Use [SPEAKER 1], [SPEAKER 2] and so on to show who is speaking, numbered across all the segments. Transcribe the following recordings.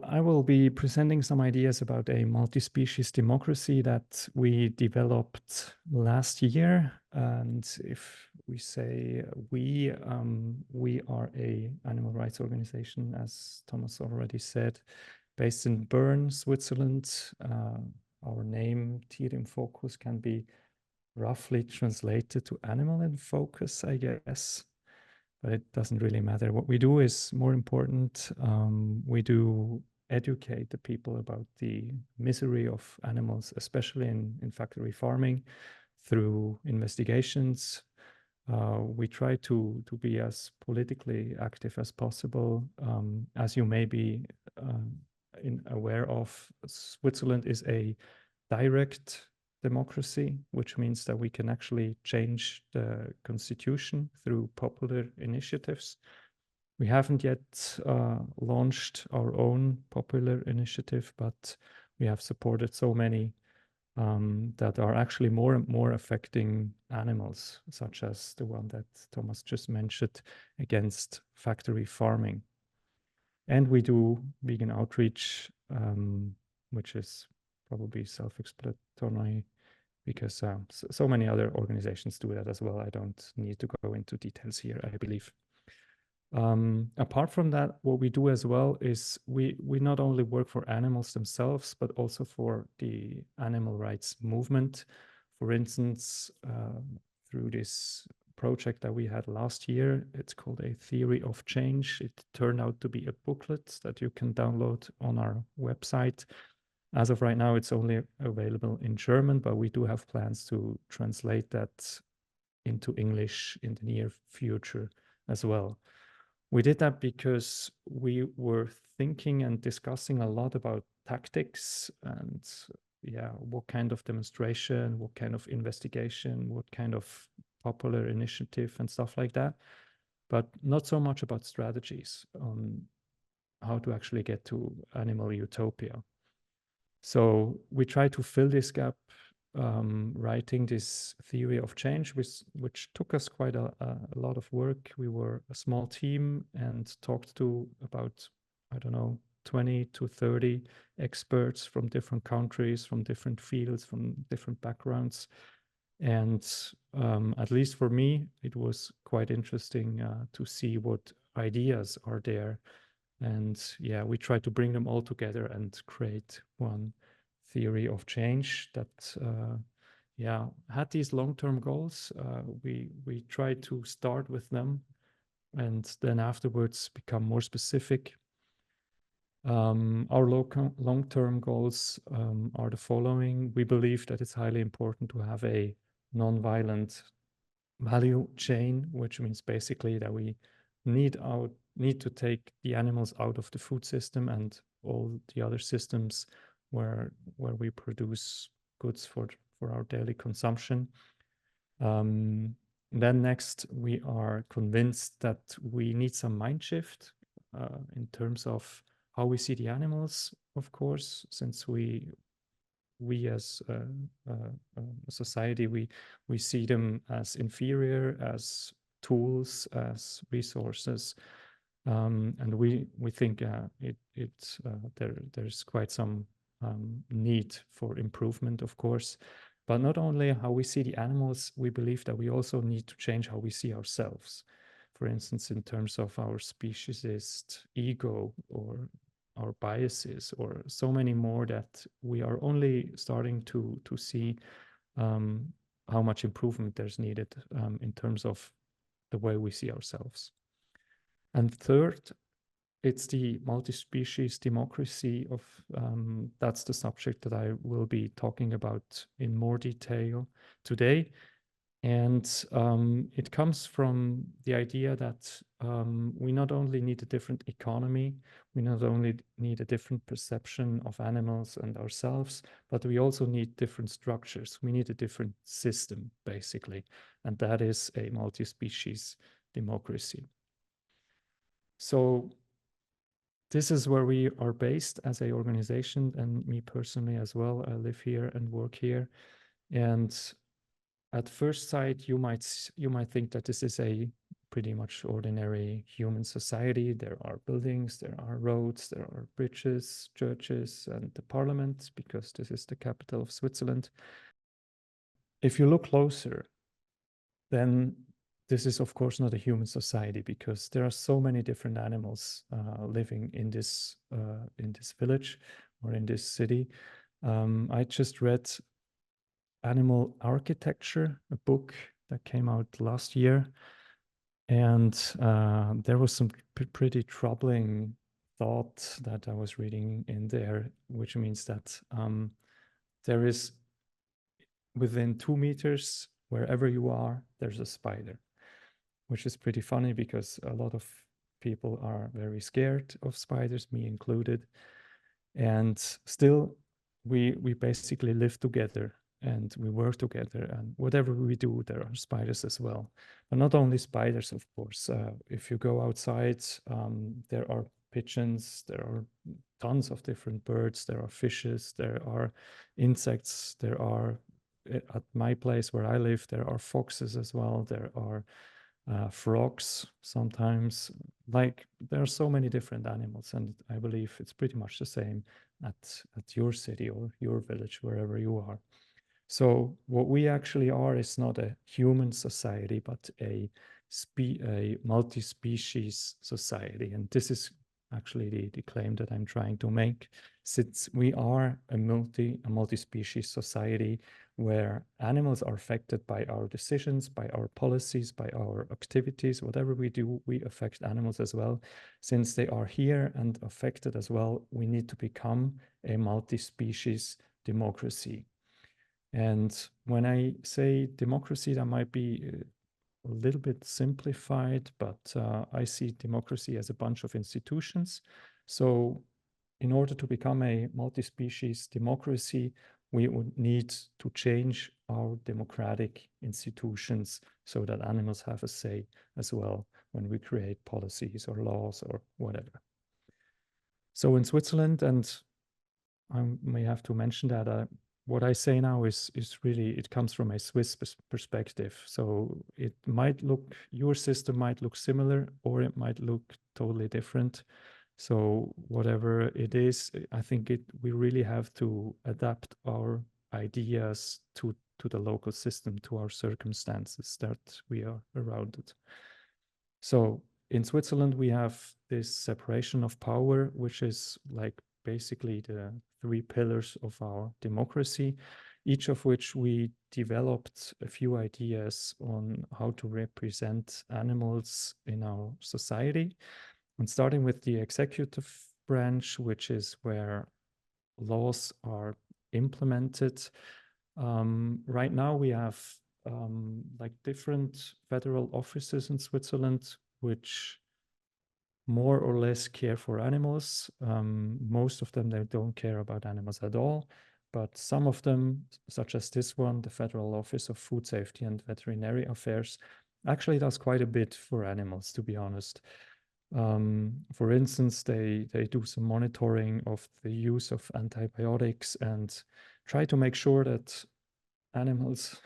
[SPEAKER 1] I will be presenting some ideas about a multi-species democracy that we developed last year. And if we say we are a animal rights organization, as Thomas already said, based in Bern, Switzerland. Our name, TIF Fokus, can be roughly translated to Animal in Focus, I guess. But it doesn't really matter. What we do is more important. We do educate the people about the misery of animals, especially in factory farming, through investigations. We try to be as politically active as possible. As you may be aware of, Switzerland is a direct democracy, which means that we can actually change the constitution through popular initiatives. We haven't yet launched our own popular initiative, but we have supported so many that are actually more and more affecting animals, such as the one that Thomas just mentioned against factory farming. And we do vegan outreach, which is probably self-explanatory because so many other organizations do that as well. I don't need to go into details here, I believe. Apart from that, what we do as well is we not only work for animals themselves, but also for the animal rights movement. For instance, through this project that we had last year, it's called A Theory of Change. It turned out to be a booklet that you can download on our website. As of right now, it's only available in German, but we do have plans to translate that into English in the near future as well. We did that because we were thinking and discussing a lot about tactics and what kind of demonstration, what kind of investigation, what kind of popular initiative and stuff like that, but not so much about strategies on how to actually get to animal utopia. So we try to fill this gap, writing this theory of change, which took us quite a lot of work. We were a small team and talked to about, 20 to 30 experts from different countries, from different fields, from different backgrounds. And at least for me, it was quite interesting to see what ideas are there. And we try to bring them all together and create one theory of change that had these long-term goals. We try to start with them and then afterwards become more specific. Our long-term goals are the following. We believe that it's highly important to have a non-violent value chain, which means basically that we need to take the animals out of the food system and all the other systems where we produce goods for our daily consumption. Then next, we are convinced that we need some mind shift in terms of how we see the animals, of course, since we as a society, we see them as inferior, as tools, as resources, and we think there's quite some need for improvement, of course. But not only how we see the animals, we believe that we also need to change how we see ourselves. For instance, in terms of our speciesist ego or our biases, or so many more that we are only starting to see how much improvement there's needed in terms of the way we see ourselves. And third, it's the multi-species democracy of that's the subject that I will be talking about in more detail today. And it comes from the idea that we not only need a different economy, we not only need a different perception of animals and ourselves, but we also need different structures. We need a different system, basically. And that is a multi-species democracy. So this is where we are based as an organization, and me personally as well. I live here and work here. And at first sight, you might think that this is a pretty much ordinary human society. There are buildings, there are roads, there are bridges, churches, and the parliament, because this is the capital of Switzerland. If you look closer, then this is of course not a human society, because there are so many different animals living in this village or in this city. I just read Animal Architecture, a book that came out last year, and there was some pretty troubling thought that I was reading in there, which means that there is, within 2 meters, wherever you are, there's a spider, which is pretty funny because a lot of people are very scared of spiders, me included. And still, we basically live together and we work together, and whatever we do, there are spiders as well. But not only spiders, of course. If you go outside, there are pigeons, there are tons of different birds, there are fishes, there are insects, there are, at my place where I live, there are foxes as well, there are frogs sometimes. Like, there are so many different animals, and I believe it's pretty much the same at your city or your village, wherever you are. So what we actually are is not a human society, but a multi-species society. And this is actually the claim that I'm trying to make, since we are a multi-species society where animals are affected by our decisions, by our policies, by our activities. Whatever we do, we affect animals as well. Since they are here and affected as well, we need to become a multi-species democracy. And when I say democracy, that might be a little bit simplified, but I see democracy as a bunch of institutions. So in order to become a multi-species democracy, we would need to change our democratic institutions so that animals have a say as well when we create policies or laws or whatever. So in Switzerland, and I may have to mention that what I say now is really, it comes from a Swiss perspective. So it might look, your system might look similar, or it might look totally different. So whatever it is, I think we really have to adapt our ideas to the local system, to our circumstances that we are around it. So in Switzerland, we have this separation of power, which is like basically the 3 pillars of our democracy, each of which we developed a few ideas on how to represent animals in our society. And starting with the executive branch, which is where laws are implemented. Right now we have like different federal offices in Switzerland, which more or less care for animals. Most of them, they don't care about animals at all. But some of them, such as this one, the Federal Office of Food Safety and Veterinary Affairs, actually does quite a bit for animals, to be honest. For instance, they do some monitoring of the use of antibiotics and try to make sure that animals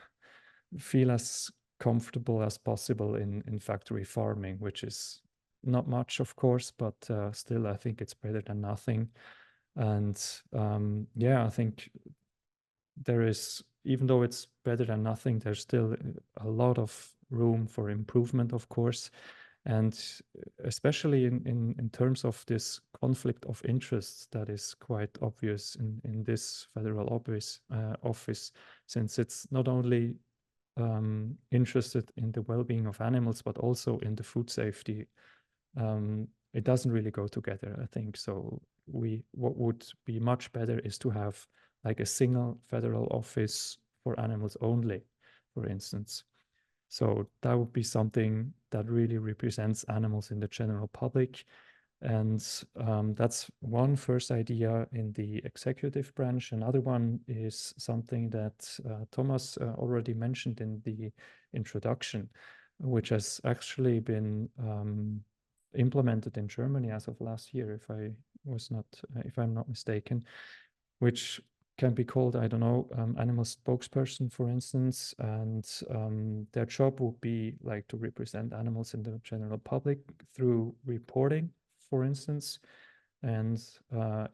[SPEAKER 1] feel as comfortable as possible in factory farming, which is not much, of course, but still, I think it's better than nothing. And yeah, I think there is, even though it's better than nothing, there's still a lot of room for improvement, of course. And especially in terms of this conflict of interests that is quite obvious in this federal office, since it's not only interested in the well-being of animals, but also in the food safety. It doesn't really go together, I think. So what would be much better is to have like a single federal office for animals only, for instance. So that would be something that really represents animals in the general public. And that's one first idea in the executive branch. Another one is something that Thomas already mentioned in the introduction, which has actually been implemented in Germany as of last year, if I'm not mistaken, which can be called, I don't know, animal spokesperson, for instance, and their job would be like to represent animals in the general public through reporting, for instance. And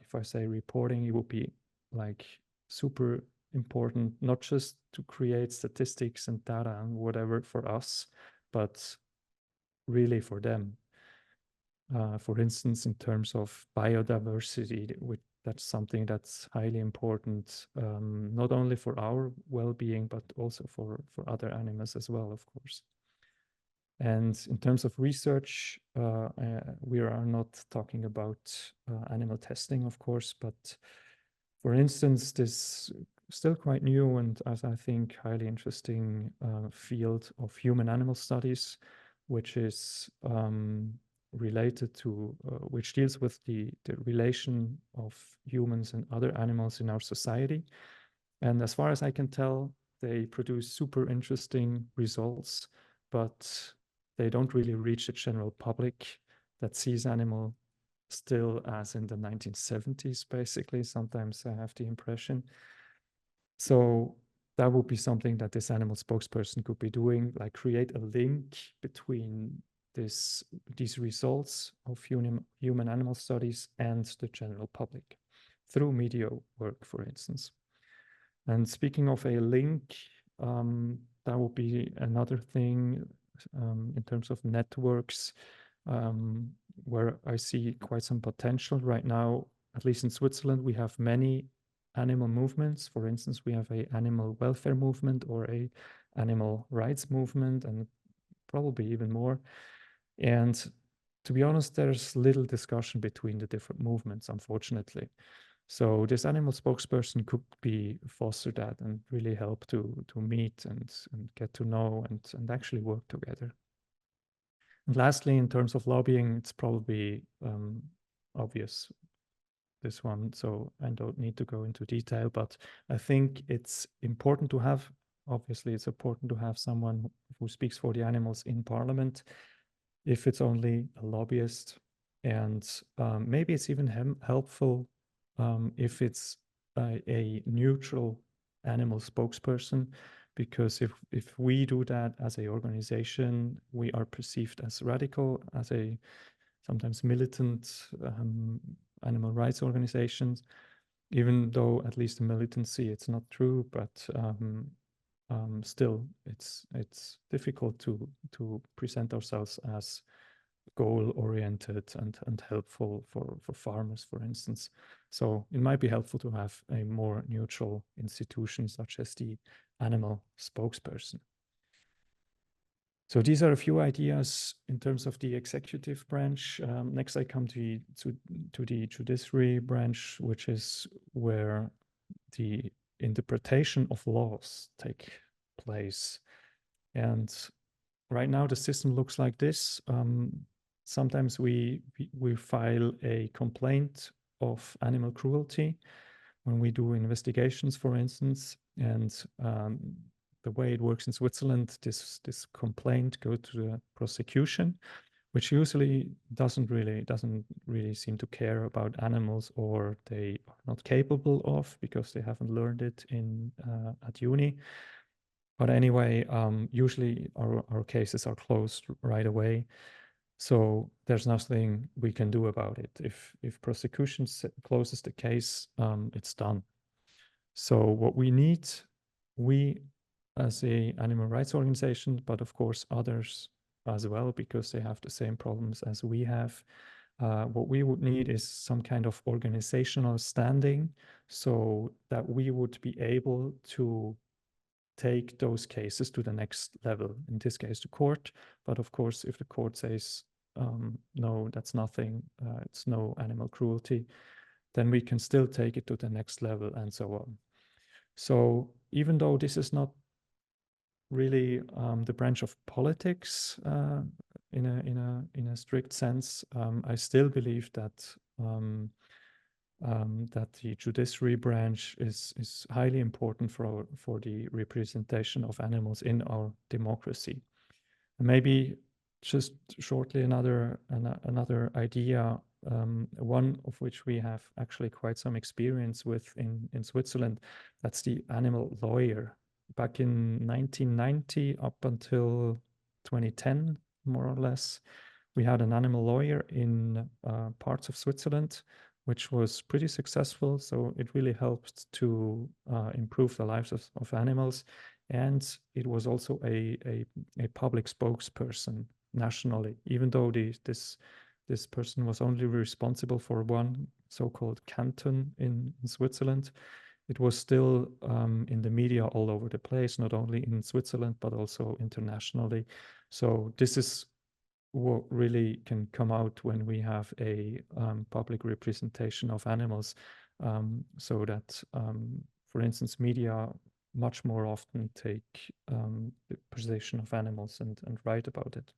[SPEAKER 1] if I say reporting, it would be like super important, not just to create statistics and data and whatever for us, but really for them. For instance, in terms of biodiversity, that's something that's highly important, not only for our well-being, but also for other animals as well, of course. And in terms of research, we are not talking about animal testing, of course, but for instance, this still quite new and, as I think, highly interesting field of human-animal studies, which is related to, which deals with the relation of humans and other animals in our society. And as far as I can tell, they produce super interesting results, but they don't really reach the general public that sees animal still as in the 1970s, basically. Sometimes I have the impression. So that would be something that this animal spokesperson could be doing, like create a link between these results of human animal studies and the general public through media work, for instance. And speaking of a link, that would be another thing in terms of networks, where I see quite some potential right now. At least in Switzerland, we have many animal movements. For instance, we have a animal welfare movement or a animal rights movement, and probably even more. And to be honest, there's little discussion between the different movements, unfortunately. So this animal spokesperson could be foster that and really help to meet and get to know and actually work together. And lastly, in terms of lobbying, it's probably obvious, this one, so I don't need to go into detail, but I think it's important to have, obviously it's important to have someone who speaks for the animals in parliament, if it's only a lobbyist. And maybe it's even helpful if it's a neutral animal spokesperson, because if we do that as a organization, we are perceived as radical, as a sometimes militant animal rights organizations, even though at least in militancy it's not true, but still it's difficult to present ourselves as goal-oriented and helpful for farmers, for instance. So it might be helpful to have a more neutral institution such as the animal spokesperson. So these are a few ideas in terms of the executive branch. Next, I come to the judiciary branch, which is where the interpretation of laws take place. And right now, the system looks like this. Sometimes we file a complaint of animal cruelty when we do investigations, for instance, and the way it works in Switzerland, this complaint goes to the prosecution, which usually doesn't really seem to care about animals, or they are not capable of, because they haven't learned it at uni. But anyway, usually our cases are closed right away. So there's nothing we can do about it. If prosecution closes the case, it's done. So what we need, we as a animal rights organization, but of course others as well, because they have the same problems as we have. What we would need is some kind of organizational standing, so that we would be able to take those cases to the next level, in this case the court. But of course, if the court says no, that's nothing, it's no animal cruelty, then we can still take it to the next level, and so on. So even though this is not really the branch of politics in a strict sense, I still believe that that the judiciary branch is highly important for the representation of animals in our democracy. And maybe just shortly another idea one of which we have actually quite some experience with in Switzerland. That's the animal lawyer. Back in 1990 up until 2010, more or less, we had an animal lawyer in parts of Switzerland, which was pretty successful. So it really helped to improve the lives of animals. And it was also a public spokesperson nationally, even though this person was only responsible for one so-called canton in Switzerland. It was still in the media all over the place, not only in Switzerland, but also internationally. So this is what really can come out when we have a public representation of animals, so that, for instance, media much more often take the position of animals and write about it.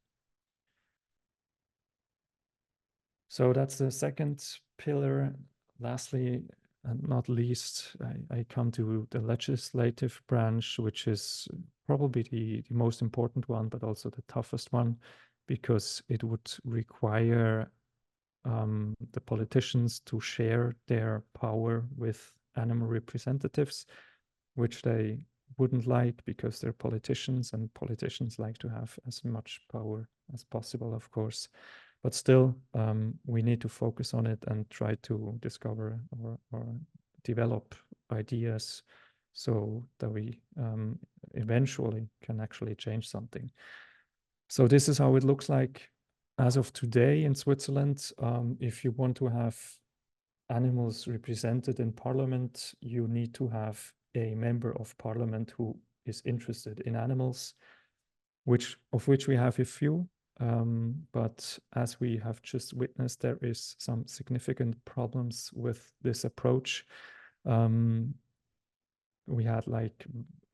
[SPEAKER 1] So that's the second pillar. Lastly, and not least, I come to the legislative branch, which is probably the most important one, but also the toughest one, because it would require the politicians to share their power with animal representatives, which they wouldn't like because they're politicians, and politicians like to have as much power as possible, of course. But still, we need to focus on it and try to discover or develop ideas so that we eventually can actually change something. So this is how it looks like as of today in Switzerland. If you want to have animals represented in parliament, you need to have a member of parliament who is interested in animals, of which we have a few. But as we have just witnessed, there is some significant problems with this approach. We had like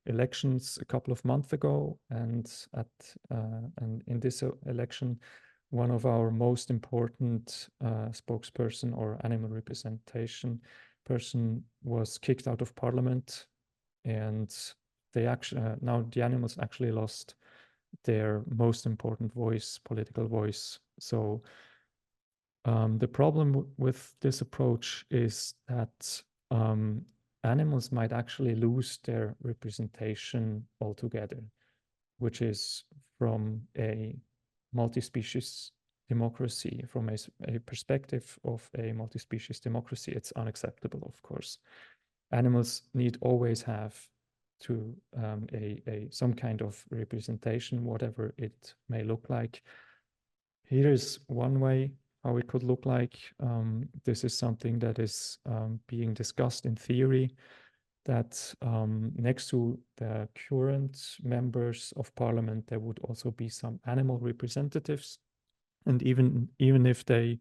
[SPEAKER 1] elections a couple of months ago, and in this election, one of our most important spokesperson or animal representation person was kicked out of parliament, and they actually now the animals actually lost their most important voice, political voice. So the problem with this approach is that animals might actually lose their representation altogether, which is from a multi-species democracy, from a perspective of a multi-species democracy, it's unacceptable, of course. Animals need always have to some kind of representation, whatever it may look like. Here is one way how it could look like. This is something that is being discussed in theory, that next to the current members of parliament, there would also be some animal representatives. And even if they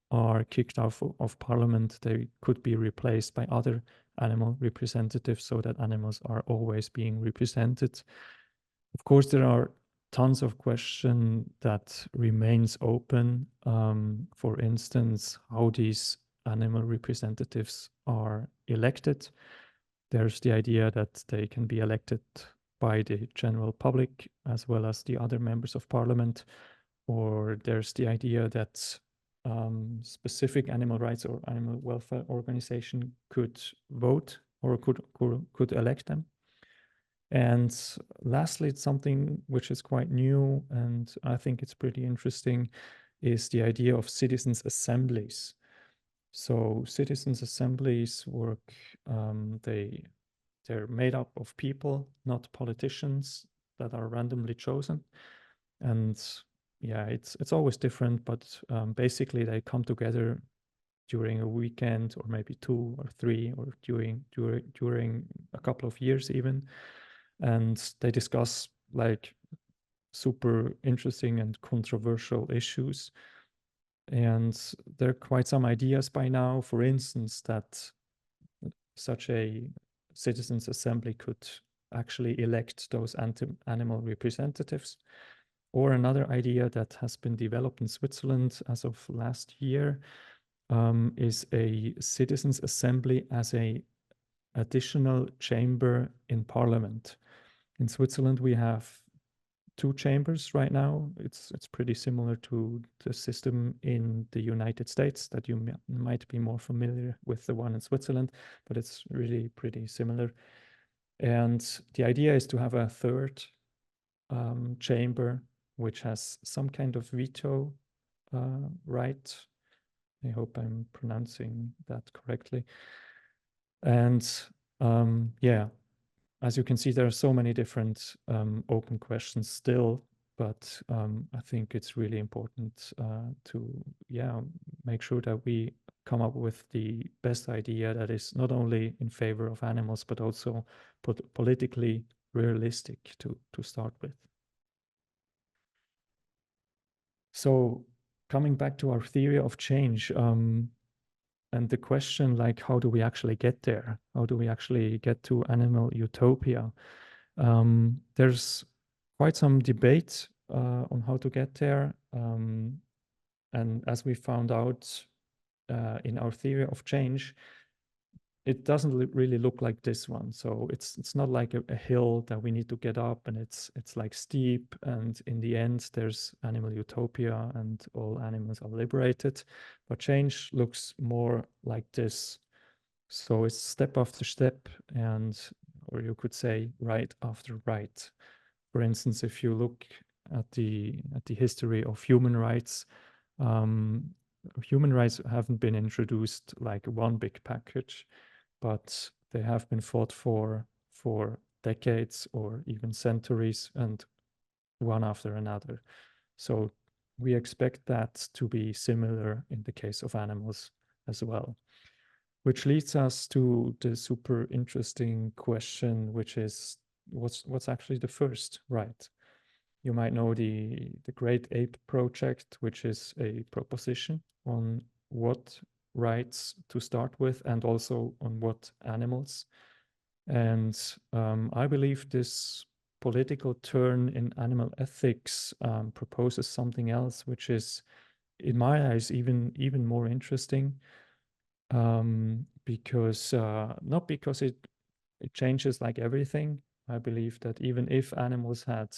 [SPEAKER 1] are kicked out of parliament, they could be replaced by other animal representatives so that animals are always being represented. Of course, there are tons of questions that remains open. For instance, how these animal representatives are elected. There's the idea that they can be elected by the general public as well as the other members of parliament, or there's the idea that specific animal rights or animal welfare organization could vote or could elect them. And lastly, it's something which is quite new, and I think it's pretty interesting, is the idea of citizens' assemblies. So citizens' assemblies work, they're made up of people, not politicians, that are randomly chosen. And yeah, it's always different, but basically they come together during a weekend or maybe 2 or 3 or during a couple of years even. And they discuss like super interesting and controversial issues. And there are quite some ideas by now, for instance, that such a citizens' assembly could actually elect those animal representatives. Or another idea that has been developed in Switzerland as of last year is a citizens' assembly as a additional chamber in parliament. In Switzerland, we have 2 chambers right now. It's pretty similar to the system in the United States that you might be more familiar with, the one in Switzerland, but it's really pretty similar. And the idea is to have a third chamber which has some kind of veto right. I hope I'm pronouncing that correctly. And yeah, as you can see, there are so many different open questions still, but I think it's really important to, yeah, make sure that we come up with the best idea that is not only in favor of animals, but also politically realistic to start with. So coming back to our theory of change, and the question, like, how do we actually get there? How do we actually get to animal utopia? There's quite some debate on how to get there. And as we found out in our theory of change, it doesn't really look like this one. So it's not like a hill that we need to get up, and it's like steep, and in the end there's animal utopia and all animals are liberated. But change looks more like this. So it's step after step, and or you could say right after right. For instance, if you look at the history of human rights, human rights haven't been introduced like one big package, but they have been fought for decades or even centuries, and one after another. So we expect that to be similar in the case of animals as well. Which leads us to the super interesting question, which is what's actually the first right? You might know the Great Ape Project, which is a proposition on what rights to start with and also on what animals. And I believe this political turn in animal ethics proposes something else, which is, in my eyes, even more interesting. Because not because it changes like everything. I believe that even if animals had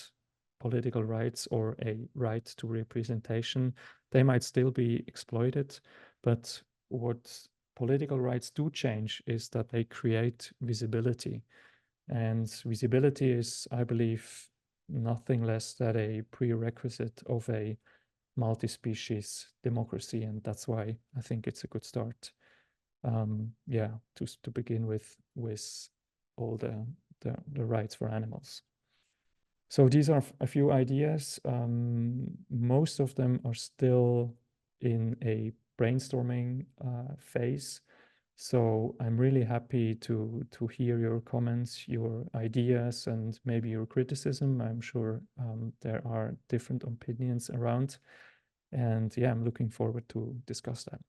[SPEAKER 1] political rights or a right to representation, they might still be exploited. But what political rights do change is that they create visibility. And visibility is, I believe, nothing less than a prerequisite of a multi-species democracy. And that's why I think it's a good start. Yeah, to begin with all the rights for animals. So these are a few ideas. Most of them are still in a brainstorming phase. So I'm really happy to hear your comments, your ideas, and maybe your criticism. I'm sure there are different opinions around. And yeah, I'm looking forward to discuss that.